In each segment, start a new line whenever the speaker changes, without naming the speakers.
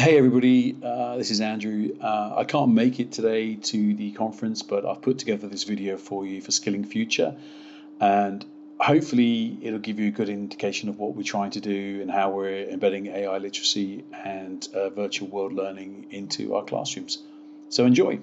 Hey everybody, this is Andrew. I can't make it today to the conference, but I've put together this video for you for Skilling Future, and hopefully it'll give you a good indication of what we're trying to do and how we're embedding AI literacy and virtual world learning into our classrooms. So enjoy.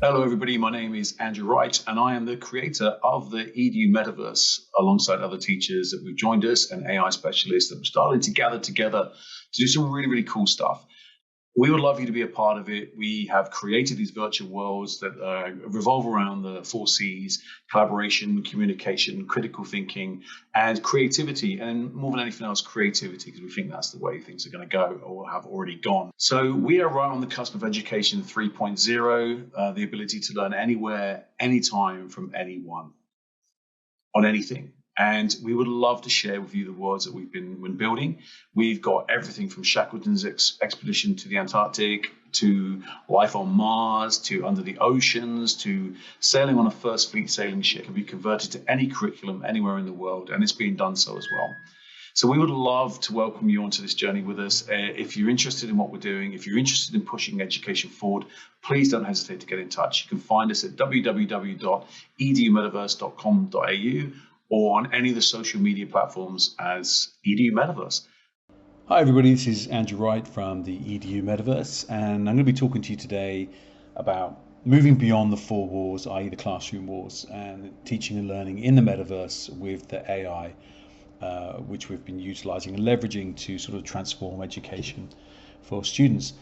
Hello everybody, my name is Andrew Wright and I am the creator of the EDU Metaverse alongside other teachers that have joined us and AI specialists that we're starting to gather together to do some really cool stuff. We would love you to be a part of it. We have created these virtual worlds that revolve around the 4 C's: collaboration, communication, critical thinking, and creativity. And more than anything else, creativity, because we think that's the way things are going to go or have already gone. So we are right on the cusp of education 3.0, the ability to learn anywhere, anytime from anyone, on anything. And we would love to share with you the worlds that we've been building. We've got everything from Shackleton's expedition to the Antarctic, to life on Mars, to under the oceans, to sailing on a first fleet sailing ship can be converted to any curriculum anywhere in the world, and it's being done so as well. So we would love to welcome you onto this journey with us. If you're interested in what we're doing, if you're interested in pushing education forward, please don't hesitate to get in touch. You can find us at www.edumetaverse.com.au or on any of the social media platforms as EDU Metaverse. Hi everybody, this is Andrew Wright from the EDU Metaverse, and I'm going to be talking to you today about moving beyond the 4 walls, i.e. the classroom walls, and teaching and learning in the Metaverse with the AI, which we've been utilizing and leveraging to sort of transform education for students.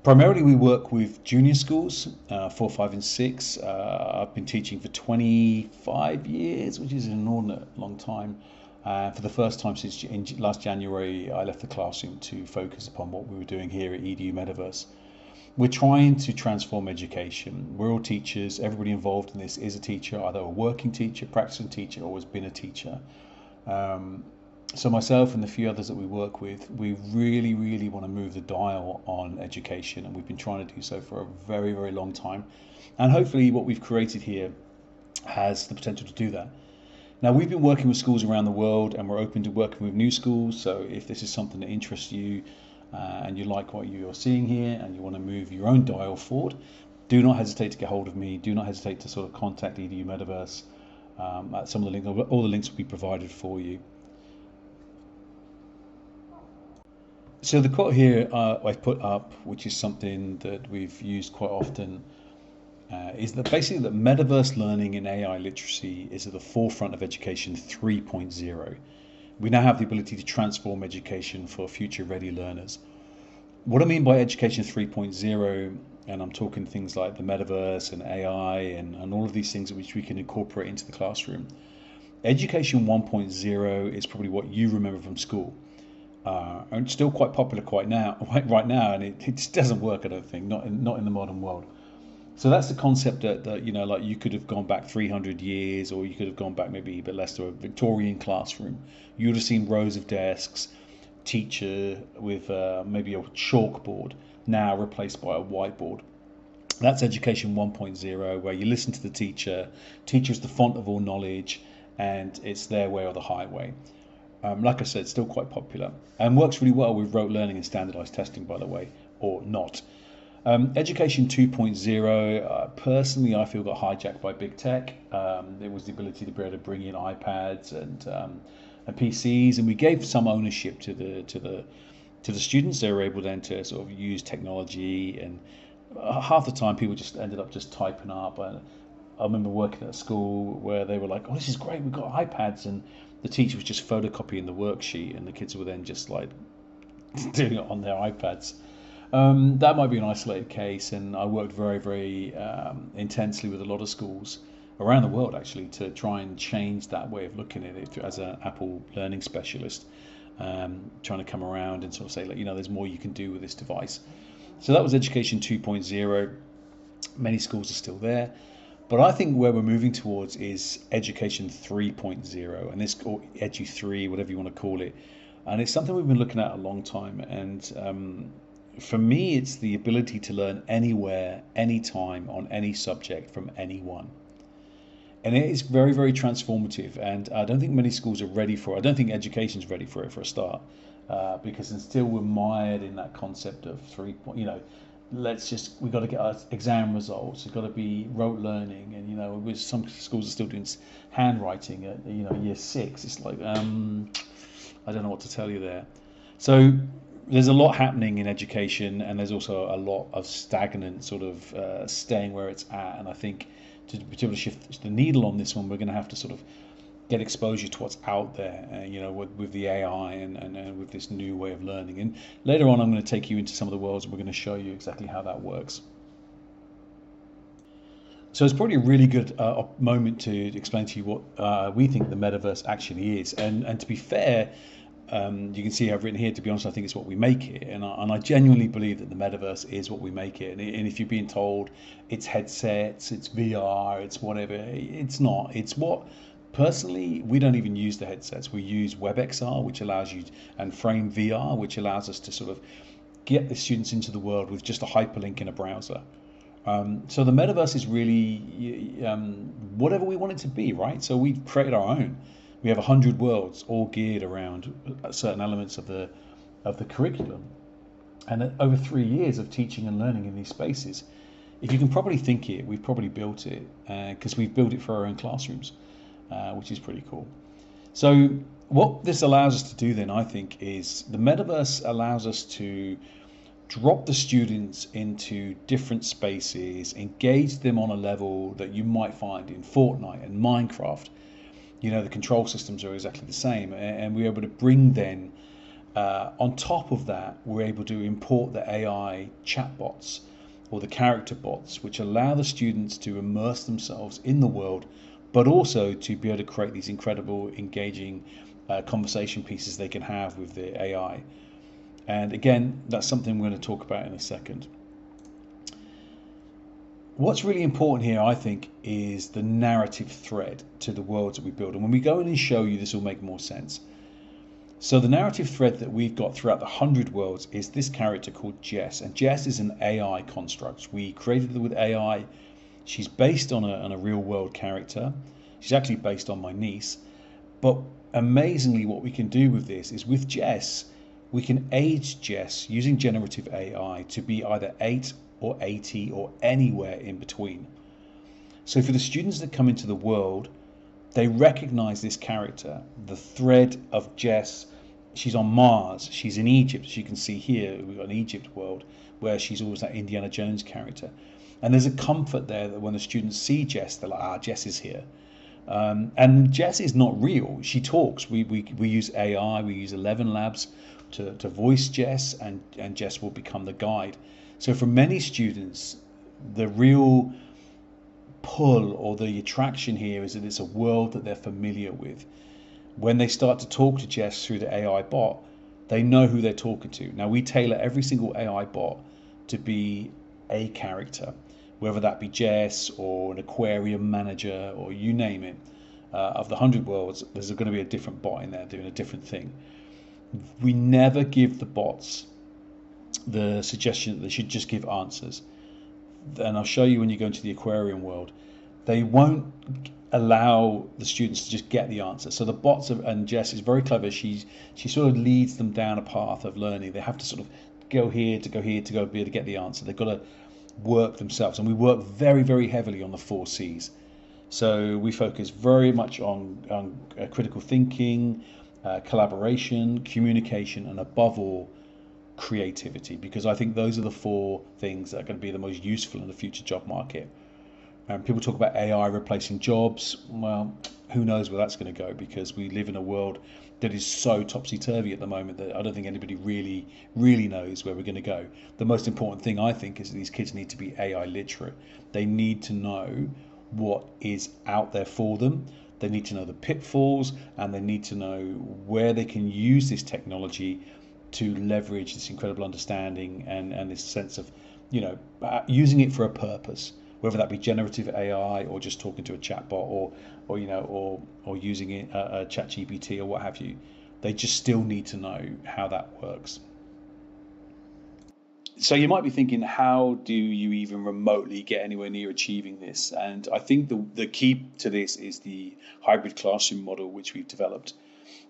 Primarily, we work with junior schools, 4, 5, and 6. I've been teaching for 25 years, which is an inordinate long time. For the first time since last January, I left the classroom to focus upon what we were doing here at EDU Metaverse. We're trying to transform education. We're all teachers. Everybody involved in this is a teacher, either a working teacher, practicing teacher, or has been a teacher. So myself and the few others that we work with, we really want to move the dial on education, and we've been trying to do so for a very long time, and hopefully what we've created here has the potential to do that. Now, we've been working with schools around the world, and we're open to working with new schools. So if this is something that interests you and you like what you're seeing here and you want to move your own dial forward, do not hesitate to get hold of me. Do not hesitate to sort of contact EDU Metaverse. Some of the links, all the links will be provided for you. So the quote here I've put up, which is something that we've used quite often, is that basically that Metaverse learning and AI literacy is at the forefront of education 3.0. We now have the ability to transform education for future ready learners. What I mean by education 3.0, and I'm talking things like the Metaverse and AI and all of these things which we can incorporate into the classroom. Education 1.0 is probably what you remember from school. And it's still quite popular right now, and it just doesn't work, I don't think, not in the modern world. So that's the concept that like you could have gone back 300 years, or you could have gone back maybe a bit less to a Victorian classroom. You would have seen rows of desks, teacher with maybe a chalkboard, now replaced by a whiteboard. That's education 1.0, where you listen to the teacher. Teacher's the font of all knowledge, and it's their way or the highway. Like I said, still quite popular and works really well with rote learning and standardized testing, by the way, or not. Education 2.0, personally, I feel got hijacked by big tech. There was the ability to be able to bring in iPads and PCs, and we gave some ownership to the students. They were able then to sort of use technology, and half the time people just ended up just typing up. And I remember working at a school where they were like, "Oh, this is great, we've got iPads," and the teacher was just photocopying the worksheet, and the kids were then just like doing it on their iPads. That might be an isolated case, and I worked very, very intensely with a lot of schools around the world actually to try and change that way of looking at it as an Apple learning specialist, trying to come around and sort of say, like, there's more you can do with this device. So that was Education 2.0. Many schools are still there. But I think where we're moving towards is Education 3.0, and this, or Edu 3, whatever you want to call it. And it's something we've been looking at a long time. And for me, it's the ability to learn anywhere, anytime, on any subject from anyone. And it is very, very transformative. And I don't think many schools are ready for it. I don't think education's ready for it for a start, because still we're mired in that concept of we've got to get our exam results. It's got to be rote learning, and with some schools are still doing handwriting at year 6. It's like I don't know what to tell you there. So there's a lot happening in education, and there's also a lot of stagnant sort of staying where it's at. And I think to be able to shift the needle on this one, we're going to have to sort of get exposure to what's out there, with the AI and with this new way of learning. And later on, I'm going to take you into some of the worlds, and we're going to show you exactly how that works. So it's probably a really good moment to explain to you what we think the metaverse actually is. And to be fair, you can see I've written here, to be honest, I think it's what we make it. And I genuinely believe that the metaverse is what we make it. And if you're being told it's headsets, it's VR, it's whatever, it's not. It's what, personally, we don't even use the headsets. We use WebXR, which allows you, and Frame VR, which allows us to sort of get the students into the world with just a hyperlink in a browser. So the metaverse is really whatever we want it to be, right? So we've created our own. We have 100 worlds, all geared around certain elements of the curriculum, and over 3 years of teaching and learning in these spaces. If you can properly think it, we've probably built it, because we've built it for our own classrooms, which is pretty cool. So what this allows us to do then, I think, is the metaverse allows us to drop the students into different spaces, engage them on a level that you might find in Fortnite and Minecraft. The control systems are exactly the same, and we're able to bring then, on top of that, we're able to import the AI chatbots or the character bots, which allow the students to immerse themselves in the world, but also to be able to create these incredible, engaging conversation pieces they can have with the AI. And again, that's something we're going to talk about in a second. What's really important here, I think, is the narrative thread to the worlds that we build. And when we go in and show you, this will make more sense. So the narrative thread that we've got throughout the 100 worlds is this character called Jess. And Jess is an AI construct. We created her with AI. She's based on a real world character. She's actually based on my niece. But amazingly, what we can do with this is with Jess, we can age Jess using generative AI to be either 8 or 80 or anywhere in between. So for the students that come into the world, they recognize this character, the thread of Jess. She's on Mars, she's in Egypt, as you can see here. We've got an Egypt world where she's always that Indiana Jones character. And there's a comfort there that when the students see Jess, they're like, Jess is here. And Jess is not real. She talks. We use AI, we use 11 Labs to voice Jess, and Jess will become the guide. So for many students, the real pull or the attraction here is that it's a world that they're familiar with. When they start to talk to Jess through the AI bot, they know who they're talking to. Now, we tailor every single AI bot to be a character, whether that be Jess or an aquarium manager or you name it. Of the 100 worlds, there's going to be a different bot in there doing a different thing. We never give the bots the suggestion that they should just give answers. And I'll show you when you go into the aquarium world, they won't allow the students to just get the answer. So the bots and Jess is very clever. She sort of leads them down a path of learning. They have to sort of go here to be able to get the answer. They've got to work themselves, and we work very, very heavily on the 4 C's. So we focus very much on critical thinking, collaboration, communication, and above all, creativity, because I think those are the 4 things that are going to be the most useful in the future job market. And people talk about AI replacing jobs. Well, who knows where that's going to go, because we live in a world that is so topsy-turvy at the moment that I don't think anybody really knows where we're going to go. The most important thing, I think, is that these kids need to be AI literate. They need to know what is out there for them. They need to know the pitfalls, and they need to know where they can use this technology to leverage this incredible understanding and this sense of, using it for a purpose, whether that be generative AI or just talking to a chatbot or using it, a chat GPT or what have you. They just still need to know how that works. So you might be thinking, how do you even remotely get anywhere near achieving this? And I think the key to this is the hybrid classroom model, which we've developed.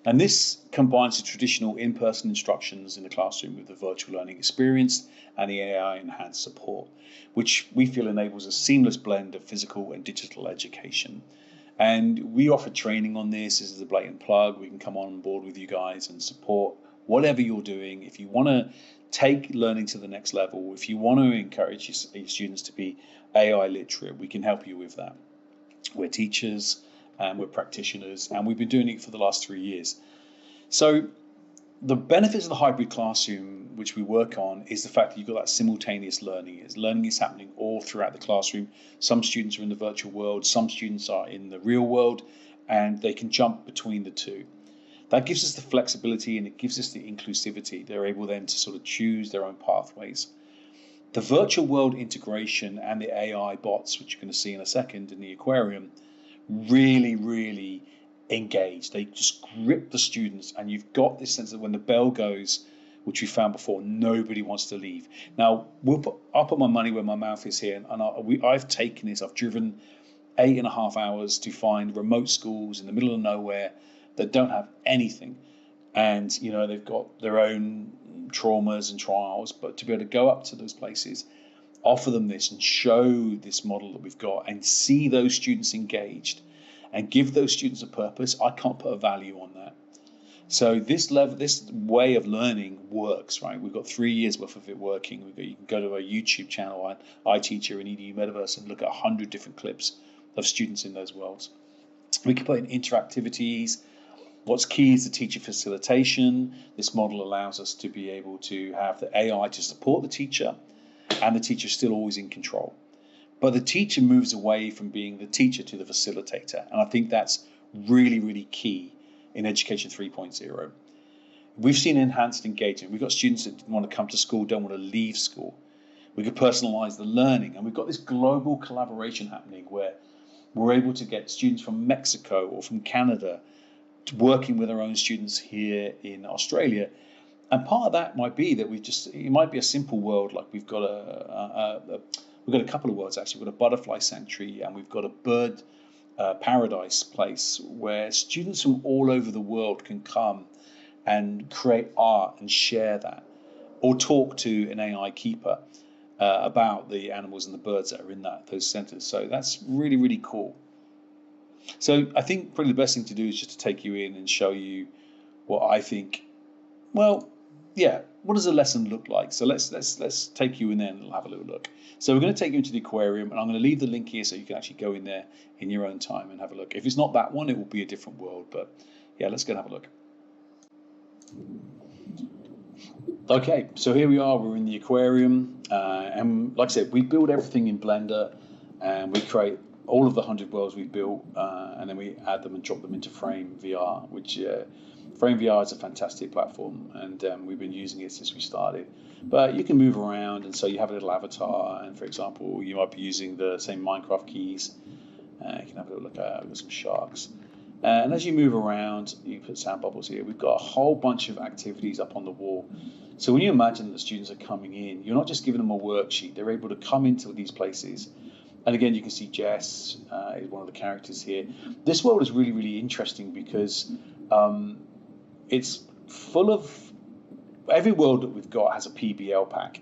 And this combines the traditional in-person instructions in the classroom with the virtual learning experience and the AI-enhanced support, which we feel enables a seamless blend of physical and digital education. And we offer training on this. This is a blatant plug. We can come on board with you guys and support whatever you're doing. If you want to take learning to the next level, if you want to encourage your students to be AI literate, we can help you with that. We're teachers and we're practitioners, and we've been doing it for the last 3 years. So the benefits of the hybrid classroom, which we work on, is the fact that you've got that simultaneous learning. Learning is happening all throughout the classroom. Some students are in the virtual world, some students are in the real world, and they can jump between the two. That gives us the flexibility, and it gives us the inclusivity. They're able then to sort of choose their own pathways. The virtual world integration and the AI bots, which you're going to see in a second in the aquarium, really engage. They just grip the students, and you've got this sense that when the bell goes, which we found before, nobody wants to leave. Now, I'll put my money where my mouth is here, and I've taken this. I've driven 8.5 hours to find remote schools in the middle of nowhere that don't have anything, and they've got their own traumas and trials. But to be able to go up to those places, offer them this, and show this model that we've got, and see those students engaged, and give those students a purpose, I can't put a value on that. So this way of learning works, right? We've got 3 years worth of it working. You can go to our YouTube channel, iTeacher and EDU Metaverse, and look at 100 different clips of students in those worlds. We can put in interactivities. What's key is the teacher facilitation. This model allows us to be able to have the AI to support the teacher, and the teacher is still always in control. But the teacher moves away from being the teacher to the facilitator. And I think that's really key in Education 3.0. We've seen enhanced engagement. We've got students that want to come to school, don't want to leave school. We could personalize the learning. And we've got this global collaboration happening where we're able to get students from Mexico or from Canada working with our own students here in Australia. And part of that might be that it might be a simple world, like we've got a couple of worlds actually. We've got a butterfly sanctuary, and we've got a bird paradise place where students from all over the world can come and create art and share that, or talk to an AI keeper about the animals and the birds that are in those centers. So that's really cool. So I think probably the best thing to do is just to take you in and show you what I think. Well, yeah, what does a lesson look like? So let's take you in there and we'll have a little look. So we're going to take you into the aquarium, and I'm going to leave the link here so you can actually go in there in your own time and have a look. If it's not that one, it will be a different world. But yeah, let's go and have a look. Okay, so here we are. We're in the aquarium, and like I said, we build everything in Blender, and we create all of the 100 worlds we built, and then we add them and drop them into Frame VR, which Frame VR is a fantastic platform, and we've been using it since we started. But you can move around, and so you have a little avatar, and for example, you might be using the same Minecraft keys. You can have a little look at, we've got some sharks. And as you move around, you put sound bubbles here. We've got a whole bunch of activities up on the wall. So when you imagine that the students are coming in, you're not just giving them a worksheet. They're able to come into these places And again, you can see Jess is one of the characters here. This world is really, really interesting because it's full of, every world that we've got has a PBL pack.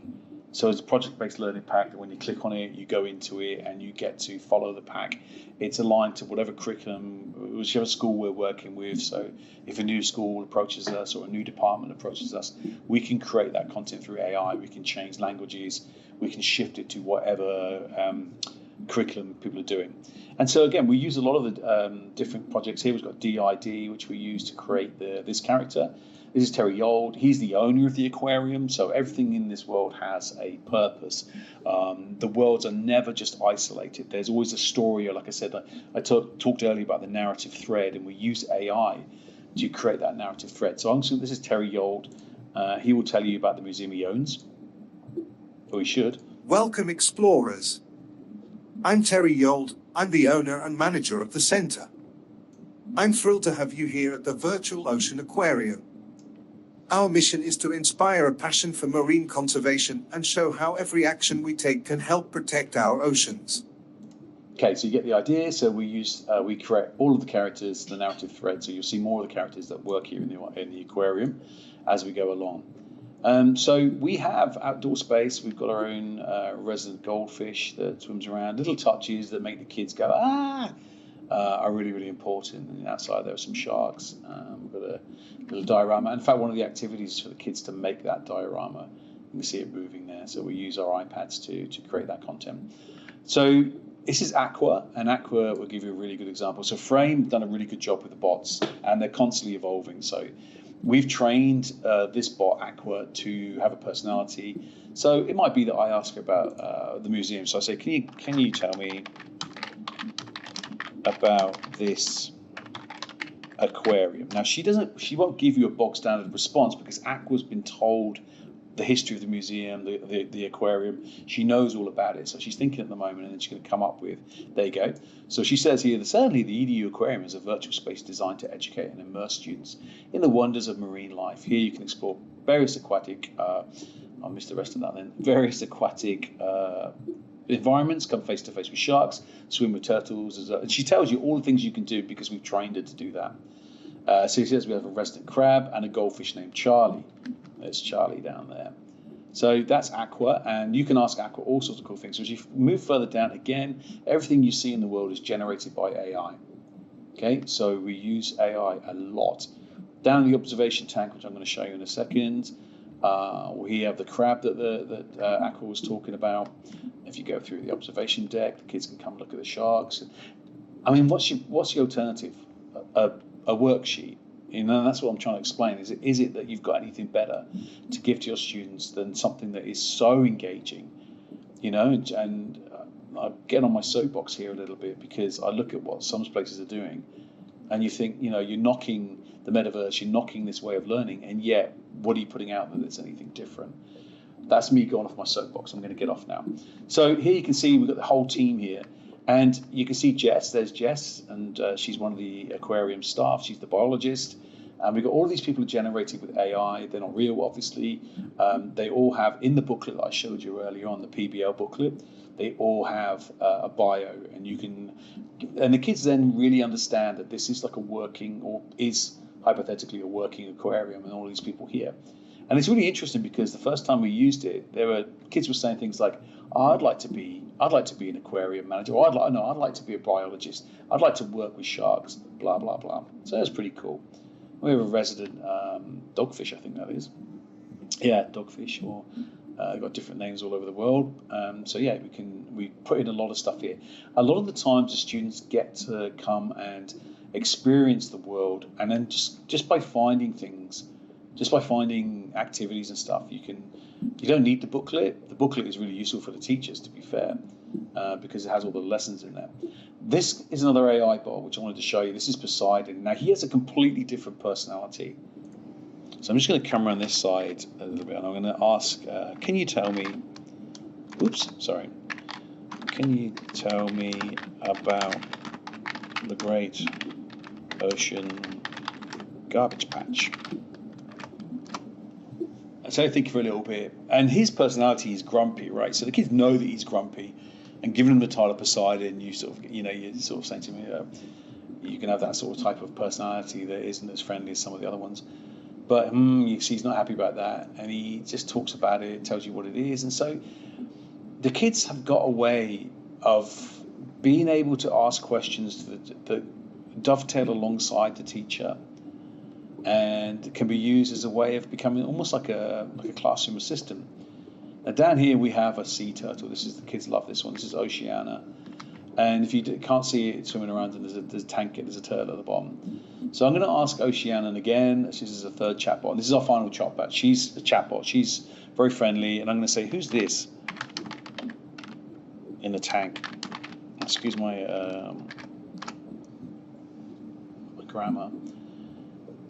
So it's a project-based learning pack that when you click on it, you go into it and you get to follow the pack. It's aligned to whatever curriculum, whichever school we're working with. So if a new school approaches us or a new department approaches us, we can create that content through AI. We can change languages. We can shift it to whatever curriculum people are doing. And so again, we use a lot of the different projects here. We've got DID, which we use to create this character. This is Terry Yold. He's the owner of the aquarium, so everything in this world has a purpose. The worlds are never just isolated. There's always a story, or like I said, I talked earlier about the narrative thread, and we use AI to create that narrative thread. So this is Terry Yold. He will tell you about the museum he owns, or he should.
Welcome, explorers. I'm Terry Yold. I'm the owner and manager of the center. I'm thrilled to have you here at the Virtual Ocean Aquarium. Our mission is to inspire a passion for marine conservation and show how every action we take can help protect our oceans.
Okay, so you get the idea. So we create all of the characters, the narrative thread. So you'll see more of the characters that work here in the aquarium as we go along. So we have outdoor space. We've got our own resident goldfish that swims around. Little touches that make the kids go are really, really important. And outside there are some sharks. We've got a little diorama. In fact, one of the activities for the kids to make that diorama. You can see it moving there. So we use our iPads to create that content. So this is Aqua, and Aqua will give you a really good example. So Frame done a really good job with the bots, and they're constantly evolving. So we've trained this bot, Aqua, to have a personality. So it might be that I ask her about the museum. So I say, can you tell me about this aquarium? Now she won't give you a bog standard response because Aqua's been told the history of the museum, the aquarium. She knows all about it. So she's thinking at the moment, and then she's going to come up with, there you go. So she says here that certainly the EDU aquarium is a virtual space designed to educate and immerse students in the wonders of marine life. Here you can explore various aquatic, I missed the rest of that then, various aquatic environments, come face to face with sharks, swim with turtles. And she tells you all the things you can do because we've trained her to do that. So she says we have a resident crab and a goldfish named Charlie. There's Charlie down there. So that's Aqua, and you can ask Aqua all sorts of cool things. So as you move further down, again, everything you see in the world is generated by AI. Okay, so we use AI a lot. Down in the observation tank, which I'm going to show you in a second, we have the crab that Aqua was talking about. If you go through the observation deck, the kids can come look at the sharks. I mean, what's the alternative? A worksheet. You know, that's what I'm trying to explain. Is it that you've got anything better to give to your students than something that is so engaging? You know, and I get on my soapbox here a little bit because I look at what some places are doing, and you think, you know, you're knocking the metaverse, you're knocking this way of learning, and yet what are you putting out that's anything different? That's me going off my soapbox. I'm going to get off now. So here you can see we've got the whole team here. And you can see Jess, there's Jess, and she's one of the aquarium staff. She's the biologist. And we've got all of these people generated with AI. They're not real, obviously. They all have, in the booklet that I showed you earlier on, the PBL booklet, they all have a bio. And the kids then really understand that this is like a working, or is hypothetically a working aquarium, and all these people here. And it's really interesting because the first time we used it, kids were saying things like, I'd like to be an aquarium manager, or I'd like to be a biologist. I'd like to work with sharks, blah, blah, blah. So that's pretty cool. We have a resident dogfish, I think that is. Yeah, dogfish, or they've got different names all over the world. So yeah, we put in a lot of stuff here. A lot of the times the students get to come and experience the world, and then just by finding things, just by finding activities and stuff, you don't need the booklet. The booklet is really useful for the teachers, to be fair, because it has all the lessons in there. This is another AI bot, which I wanted to show you. This is Poseidon. Now, he has a completely different personality. So I'm just going to come around this side a little bit, and I'm going to ask, can you tell me about the Great Ocean Garbage Patch? So I think for a little bit, and his personality is grumpy, right? So the kids know that he's grumpy. and giving them the title Poseidon, you're sort of saying to me, you can have that sort of type of personality that isn't as friendly as some of the other ones. But you see he's not happy about that, and he just talks about it, tells you what it is. And so the kids have got a way of being able to ask questions that dovetail alongside the teacher, and can be used as a way of becoming almost like a classroom assistant. Now down here we have a sea turtle. The kids love this one. This is Oceana. And if you can't see it swimming around, and there's a turtle at the bottom. So I'm going to ask Oceana again. This is a third chatbot. This is our final chatbot. She's a chatbot. She's very friendly. And I'm going to say, who's this in the tank? Excuse my grammar.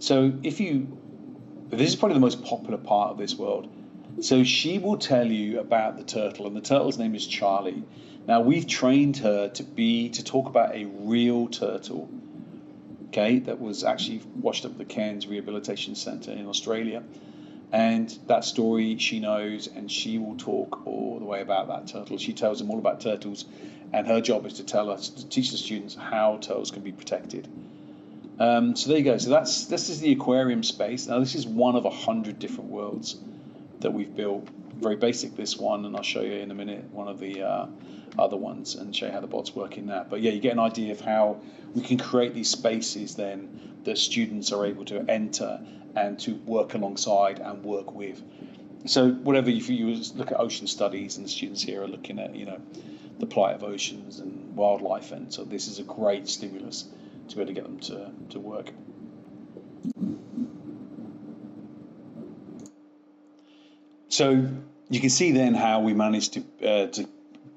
So this is probably the most popular part of this world. So she will tell you about the turtle, and the turtle's name is Charlie. Now we've trained her to talk about a real turtle, okay, that was actually washed up at the Cairns Rehabilitation Centre in Australia. And that story she knows, and she will talk all the way about that turtle. She tells them all about turtles, and her job is to teach the students how turtles can be protected. So there you go. So this is the aquarium space. Now this is one of 100 different worlds that we've built. Very basic, this one, and I'll show you in a minute one of the other ones and show you how the bots work in that. But yeah, you get an idea of how we can create these spaces then that students are able to enter and to work alongside and work with. So whatever, if you look at ocean studies, and the students here are looking at the plight of oceans and wildlife, and so this is a great stimulus to be able to get them to work. So you can see then how we managed to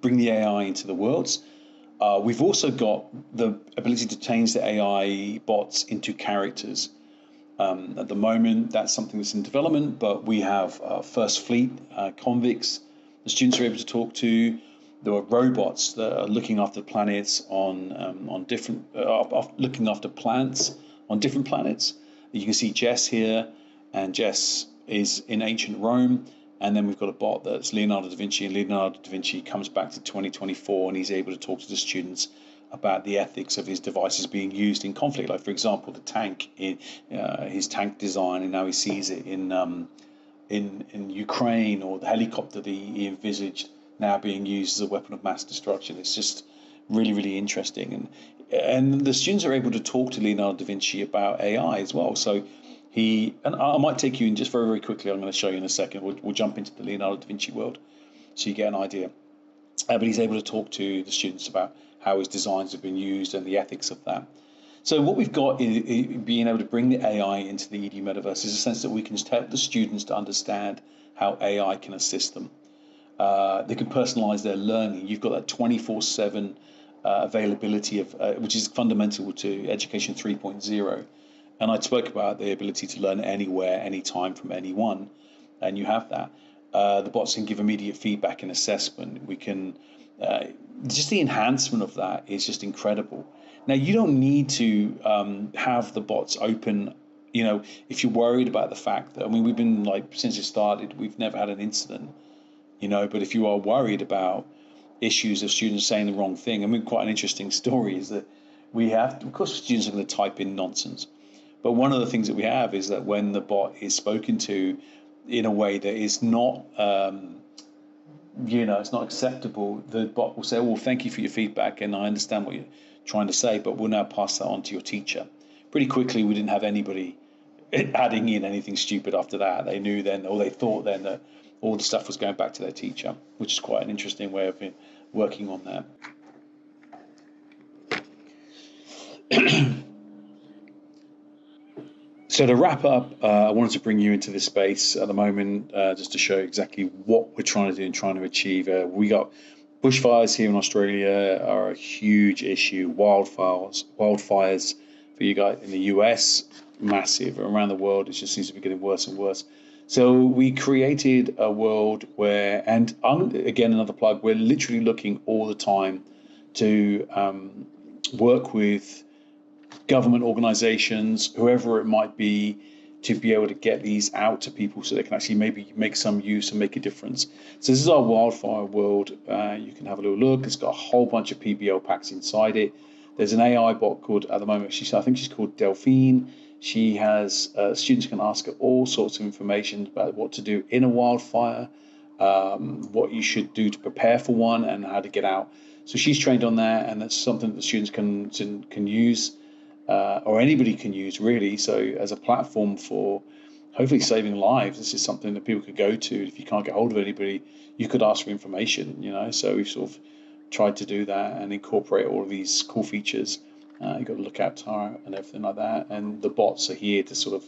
bring the AI into the worlds. We've also got the ability to change the AI bots into characters. At the moment, that's something that's in development, but we have First Fleet convicts the students are able to talk to. There are robots that are looking after planets on different, looking after plants on different planets. You can see Jess here, and Jess is in ancient Rome. And then we've got a bot that's Leonardo da Vinci, and Leonardo da Vinci comes back to 2024, and he's able to talk to the students about the ethics of his devices being used in conflict. Like, for example, the tank, his tank design, and how he sees it in Ukraine, or the helicopter that he envisaged now being used as a weapon of mass destruction. It's just really, really interesting. And the students are able to talk to Leonardo da Vinci about AI as well. So and I might take you in just very, very quickly. I'm going to show you in a second. We'll jump into the Leonardo da Vinci world so you get an idea. But he's able to talk to the students about how his designs have been used and the ethics of that. So what we've got in being able to bring the AI into the EDU Metaverse is a sense that we can help the students to understand how AI can assist them. They can personalize their learning. You've got that 24/7 availability of which is fundamental to Education 3.0. And I spoke about the ability to learn anywhere, anytime, from anyone, and you have that. The bots can give immediate feedback and assessment. We can just the enhancement of that is just incredible. Now you don't need to have the bots open. If you're worried about the fact that we've been since it started, we've never had an incident. But if you are worried about issues of students saying the wrong thing, quite an interesting story is that we have, of course, students are going to type in nonsense. But one of the things that we have is that when the bot is spoken to in a way that is not, it's not acceptable, the bot will say, well, thank you for your feedback, and I understand what you're trying to say, but we'll now pass that on to your teacher. Pretty quickly, we didn't have anybody adding in anything stupid after that. They knew then, or they thought then, that all the stuff was going back to their teacher, which is quite an interesting way of working on that. So to wrap up, I wanted to bring you into this space at the moment, just to show exactly what we're trying to do and trying to achieve. We got bushfires here in Australia are a huge issue. Wildfires for you guys in the US, massive. Around the world, it just seems to be getting worse and worse. So we created a world where, and again, another plug, we're literally looking all the time to work with government organizations, whoever it might be, to be able to get these out to people so they can actually maybe make some use and make a difference. So this is our wildfire world. You can have a little look. It's got a whole bunch of PBL packs inside it. There's an AI bot called, at the moment, I think she's called Delphine. She has, students can ask her all sorts of information about what to do in a wildfire, what you should do to prepare for one, and how to get out. So she's trained on that, and that's something that the students can use, or anybody can use, really. So as a platform for hopefully saving lives, this is something that people could go to. If you can't get hold of anybody, you could ask for information, So we've sort of tried to do that and incorporate all of these cool features. You've got a lookout tower and everything like that, and the bots are here to sort of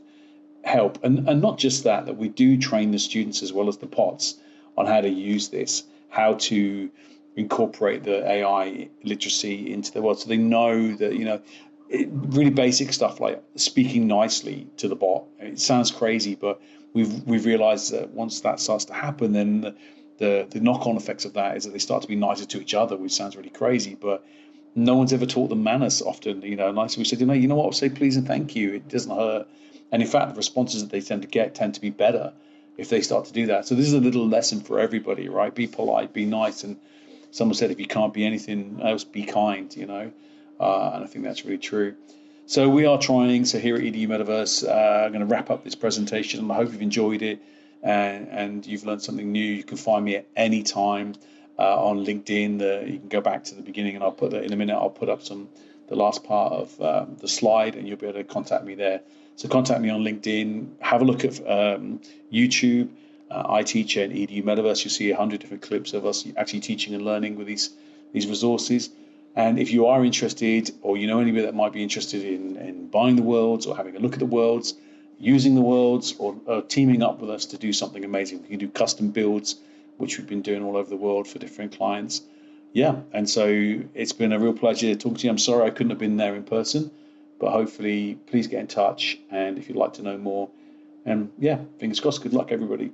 help. And not just that we do train the students as well as the pots on how to use this, how to incorporate the AI literacy into the world, so they know that, really basic stuff like speaking nicely to the bot. It sounds crazy, but we've realized that once that starts to happen, then the knock-on effects of that is that they start to be nicer to each other, which sounds really crazy, but no one's ever taught them manners often. Like we said, you know what, say please and thank you. It doesn't hurt. And in fact, the responses that they tend to be better if they start to do that. So this is a little lesson for everybody, right? Be polite, be nice. And someone said, if you can't be anything else, be kind, and I think that's really true. So we are trying. So here at EDU Metaverse, I'm going to wrap up this presentation. I hope you've enjoyed it and you've learned something new. You can find me at any time on LinkedIn. You can go back to the beginning, and I'll put that in a minute. I'll put up the last part of the slide, and you'll be able to contact me there. So contact me on LinkedIn. Have a look at YouTube. I teach at EDU Metaverse. You'll see 100 different clips of us actually teaching and learning with these resources. And if you are interested, or you know anybody that might be interested in buying the worlds, or having a look at the worlds, using the worlds, or teaming up with us to do something amazing, we can do custom builds, which we've been doing all over the world for different clients. Yeah, and so it's been a real pleasure talking to you. I'm sorry I couldn't have been there in person, but hopefully please get in touch, and if you'd like to know more. And yeah, fingers crossed. Good luck, everybody.